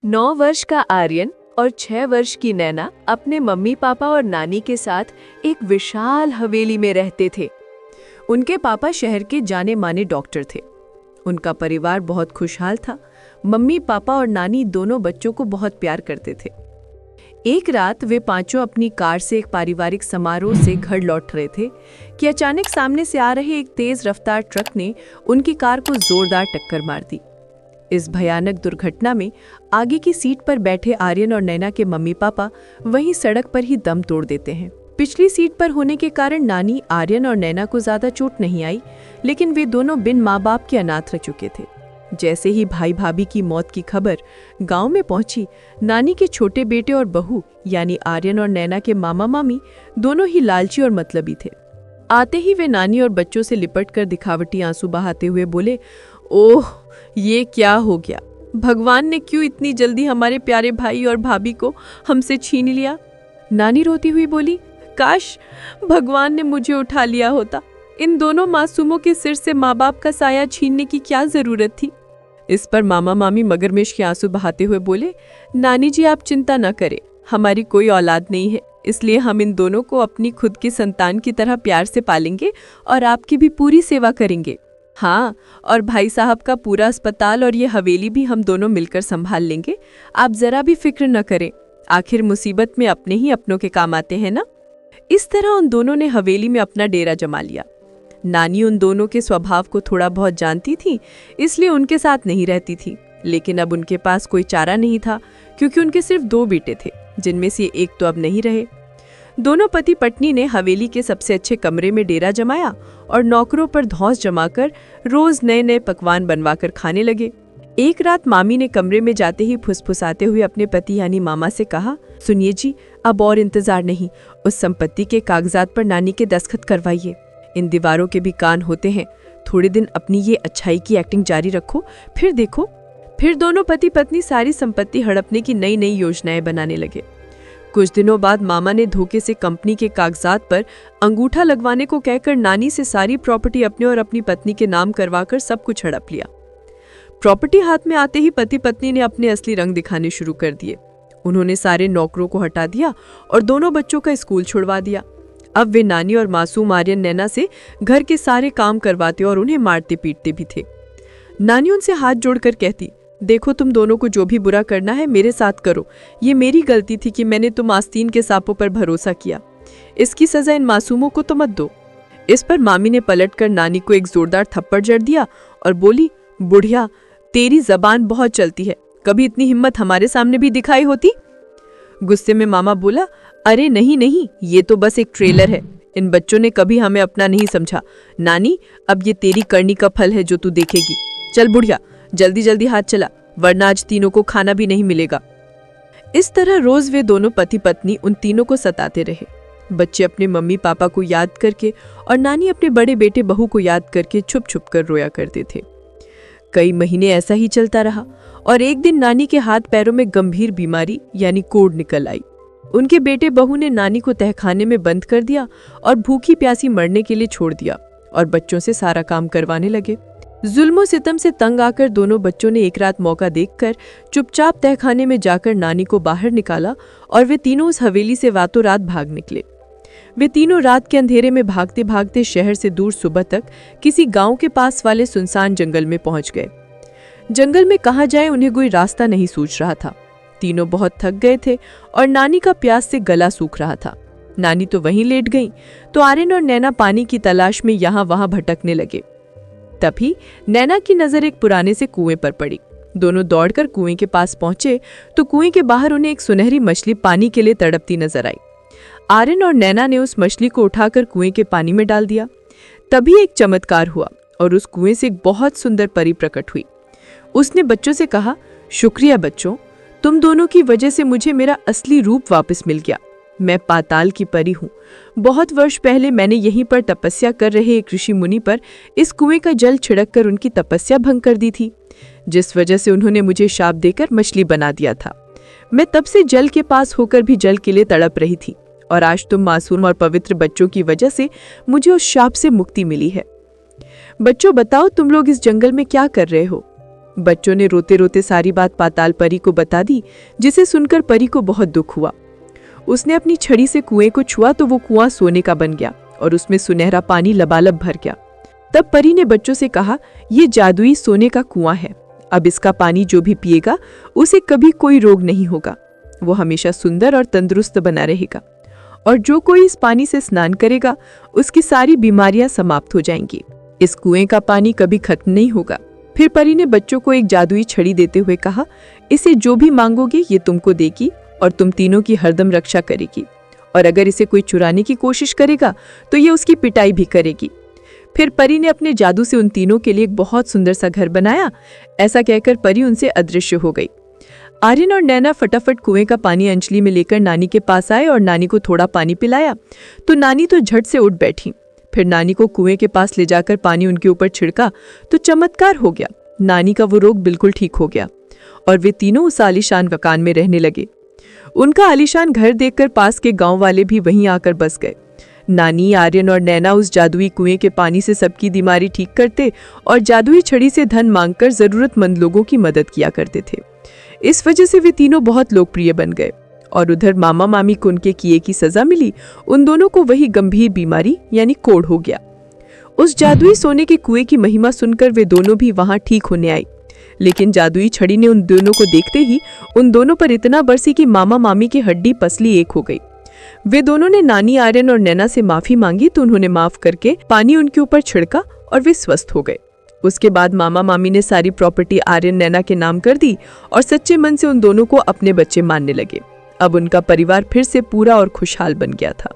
9 वर्ष का आर्यन और 6 वर्ष की नैना अपने मम्मी पापा और नानी के साथ एक विशाल हवेली में रहते थे। उनके पापा शहर के जाने माने डॉक्टर थे। उनका परिवार बहुत खुशहाल था। मम्मी पापा और नानी दोनों बच्चों को बहुत प्यार करते थे। एक रात वे पांचों अपनी कार से एक पारिवारिक समारोह से घर लौट रहे थे कि अचानक सामने से आ रहे एक तेज रफ्तार ट्रक ने उनकी कार को जोरदार टक्कर मार दी। इस भयानक दुर्घटना में आगे की सीट पर बैठे आर्यन और नैना के मम्मी पापा वहीं सड़क पर ही दम तोड़ देते हैं। पिछली सीट पर होने के कारण नानी आर्यन और नैना को ज्यादा चोट नहीं आई, लेकिन वे दोनों बिन माँ बाप के अनाथ रह चुके थे। जैसे ही भाई भाभी की मौत की खबर गांव में पहुंची, नानी के छोटे बेटे और बहू यानी आर्यन और नैना के मामा मामी दोनों ही लालची और मतलबी थे। आते ही वे नानी और बच्चों से लिपट कर दिखावटी आंसू बहाते हुए बोले, ओह ये क्या हो गया? भगवान ने क्यों इतनी जल्दी हमारे प्यारे भाई और भाभी को हमसे छीन लिया? नानी रोती हुई बोली, काश भगवान ने मुझे उठा लिया होता। इन दोनों मासूमों के सिर से माँ बाप का साया छीनने की क्या जरूरत थी? इस पर मामा मामी मगरमच्छ के आंसू बहाते हुए बोले, नानी जी आप चिंता न करें, हमारी कोई औलाद नहीं है, इसलिए हम इन दोनों को अपनी खुद की संतान की तरह प्यार से पालेंगे और आपकी भी पूरी सेवा करेंगे। हाँ, और भाई साहब का पूरा अस्पताल और ये हवेली भी हम दोनों मिलकर संभाल लेंगे। आप जरा भी फिक्र न करें, आखिर मुसीबत में अपने ही अपनों के काम आते हैं ना। इस तरह उन दोनों ने हवेली में अपना डेरा जमा लिया। नानी उन दोनों के स्वभाव को थोड़ा बहुत जानती थी, इसलिए उनके साथ नहीं रहती थी, लेकिन अब उनके पास कोई चारा नहीं था क्योंकि उनके सिर्फ 2 बेटे थे, जिनमें से एक तो अब नहीं रहे। दोनों पति पत्नी ने हवेली के सबसे अच्छे कमरे में डेरा जमाया और नौकरों पर धौंस जमाकर रोज नए नए पकवान बनवाकर खाने लगे। एक रात मामी ने कमरे में जाते ही फुसफुसाते हुए अपने पति यानी मामा से कहा, सुनिए जी, अब और इंतजार नहीं, उस संपत्ति के कागजात पर नानी के दस्तखत करवाइए। इन दीवारों के भी कान होते हैं, थोड़े दिन अपनी ये अच्छाई की एक्टिंग जारी रखो, फिर देखो। फिर दोनों पति पत्नी सारी संपत्ति हड़पने की नई नई योजनाएं बनाने लगे। कुछ दिनों बाद मामा ने धोखे से कंपनी के कागजात पर अंगूठा लगवाने को कहकर नानी से सारी प्रॉपर्टी अपने और अपनी पत्नी के नाम करवाकर सब कुछ हड़प लिया। प्रॉपर्टी हाथ में आते ही पति पत्नी ने अपने असली रंग दिखाने शुरू कर दिए। उन्होंने सारे नौकरों को हटा दिया और दोनों बच्चों का स्कूल छुड़वा दिया। अब वे नानी और मासूम आर्यन नैना से घर के सारे काम करवाते और उन्हें मारते पीटते भी थे। नानी उनसे हाथ जोड़कर कहती, देखो तुम दोनों को जो भी बुरा करना है मेरे साथ करो, ये मेरी गलती थी कि मैंने तुम आस्तीन के सांपों पर भरोसा किया, इसकी सजा इन मासूमों को तो मत दो। इस पर मामी ने पलटकर नानी को एक जोरदार थप्पड़ जड़ दिया और बोली, बुढ़िया तेरी जबान बहुत चलती है, कभी इतनी हिम्मत हमारे सामने भी दिखाई होती? गुस्से में मामा बोला, अरे नहीं नहीं, ये तो बस एक ट्रेलर है, इन बच्चों ने कभी हमें अपना नहीं समझा। नानी अब ये तेरी करनी का फल है जो तू देखेगी। चल बुढ़िया जल्दी जल्दी हाथ चला, वरना आज तीनों को खाना भी नहीं मिलेगा। इस तरह रोज वे दोनों पति पत्नी उन तीनों को सताते रहे। बच्चे अपने मम्मी पापा को याद करके और नानी अपने बड़े बेटे बहू को याद करके छुप छुप कर रोया करते थे। कई महीने ऐसा ही चलता रहा और एक दिन नानी के हाथ पैरों में गंभीर बीमारी यानी कोढ़ निकल आई। उनके बेटे बहू ने नानी को तहखाने में बंद कर दिया और भूखी प्यासी मरने के लिए छोड़ दिया और बच्चों से सारा काम करवाने लगे। जुल्मो सितम से तंग आकर दोनों बच्चों ने एक रात मौका देखकर चुपचाप तहखाने में जाकर नानी को बाहर निकाला और वे तीनों उस हवेली से रातों रात भाग निकले। वे तीनों रात के अंधेरे में भागते भागते शहर से दूर सुबह तक किसी गांव के पास वाले सुनसान जंगल में पहुंच गए। जंगल में कहाँ जाए उन्हें कोई रास्ता नहीं सूझ रहा था। तीनों बहुत थक गए थे और नानी का प्यास से गला सूख रहा था। नानी तो वहीं लेट गई तो आर्यन और नैना पानी की तलाश में यहाँ वहां भटकने लगे। तभी नैना की नजर एक पुराने से कुएं पर पड़ी। दोनों दौड़कर कुएं के पास पहुंचे तो कुएं के बाहर उन्हें एक सुनहरी मछली पानी के लिए तड़पती नजर आई। आर्यन और नैना ने उस मछली को उठाकर कुएं के पानी में डाल दिया। तभी एक चमत्कार हुआ और उस कुएं से एक बहुत सुंदर परी प्रकट हुई। उसने बच्चों से कहा, शुक्रिया बच्चों, तुम दोनों की वजह से मुझे मेरा असली रूप वापस मिल गया। मैं पाताल की परी हूँ। बहुत वर्ष पहले मैंने यहीं पर तपस्या कर रहे एक ऋषि मुनि पर इस कुएं का जल छिड़क कर उनकी तपस्या भंग कर दी थी, जिस वजह से उन्होंने मुझे शाप देकर मछली बना दिया था। मैं तब से जल के पास होकर भी जल के लिए तड़प रही थी और आज तुम मासूम और पवित्र बच्चों की वजह से मुझे उस शाप से मुक्ति मिली है। बच्चों बताओ तुम लोग इस जंगल में क्या कर रहे हो? बच्चों ने रोते रोते सारी बात पाताल परी को बता दी, जिसे सुनकर परी को बहुत दुख हुआ। उसने अपनी छड़ी से कुएं को छुआ तो वो कुआं सोने का बन गया और उसमें सुनहरा पानी लबालब भर गया। तब परी ने बच्चों से कहा, ये जादुई सोने का कुआं है। अब इसका पानी जो भी पिएगा उसे कभी कोई रोग नहीं होगा। वो हमेशा सुंदर और तंदुरुस्त बना रहेगा और जो कोई इस पानी से स्नान करेगा उसकी सारी बीमारियां समाप्त हो जाएंगी। इस कुएं का पानी कभी खत्म नहीं होगा। फिर परी ने बच्चों को एक जादुई छड़ी देते हुए कहा, इसे जो भी मांगोगे ये तुमको देगी और तुम तीनों की हरदम रक्षा करेगी, और अगर इसे कोई चुराने की कोशिश करेगा तो ये उसकी पिटाई भी करेगी। फिर परी ने अपने जादू से उन तीनों के लिए एक बहुत सुंदर सा घर बनाया। ऐसा कहकर परी उनसे अदृश्य हो गई। आर्यन और नैना फटाफट कुएं का पानी अंजलि में लेकर नानी के पास आए और नानी को थोड़ा पानी पिलाया तो नानी तो झट से उठ बैठी। फिर नानी को कुएं के पास ले जाकर पानी उनके ऊपर छिड़का तो चमत्कार हो गया। नानी का वो रोग बिल्कुल ठीक हो गया और वे तीनों उस आलीशान मकान में रहने लगे। उनका आलीशान घर देखकर पास के गांव वाले भी वहीं आकर बस गए। नानी, आर्यन और नैना उस जादुई कुएं के पानी से सबकी बीमारी ठीक करते और जादुई छड़ी से धन मांगकर जरूरतमंद लोगों की मदद किया करते थे। इस वजह से वे तीनों बहुत लोकप्रिय बन गए। और उधर मामा मामी को उनके किए की सजा मिली। उन दोनों को वही गंभीर बीमारी यानी कोढ़ हो गया। उस जादुई सोने के कुएं की महिमा सुनकर वे दोनों भी वहां ठीक होने आई, लेकिन जादुई छड़ी ने उन दोनों को देखते ही उन दोनों पर इतना बरसी कि मामा मामी की हड्डी पसली एक हो गई। वे दोनों ने नानी, आर्यन और नैना से माफी मांगी तो उन्होंने माफ करके पानी उनके ऊपर छिड़का और वे स्वस्थ हो गए। उसके बाद मामा मामी ने सारी प्रॉपर्टी आर्यन, नैना के नाम कर दी और सच्चे मन से उन दोनों को अपने बच्चे मानने लगे। अब उनका परिवार फिर से पूरा और खुशहाल बन गया था।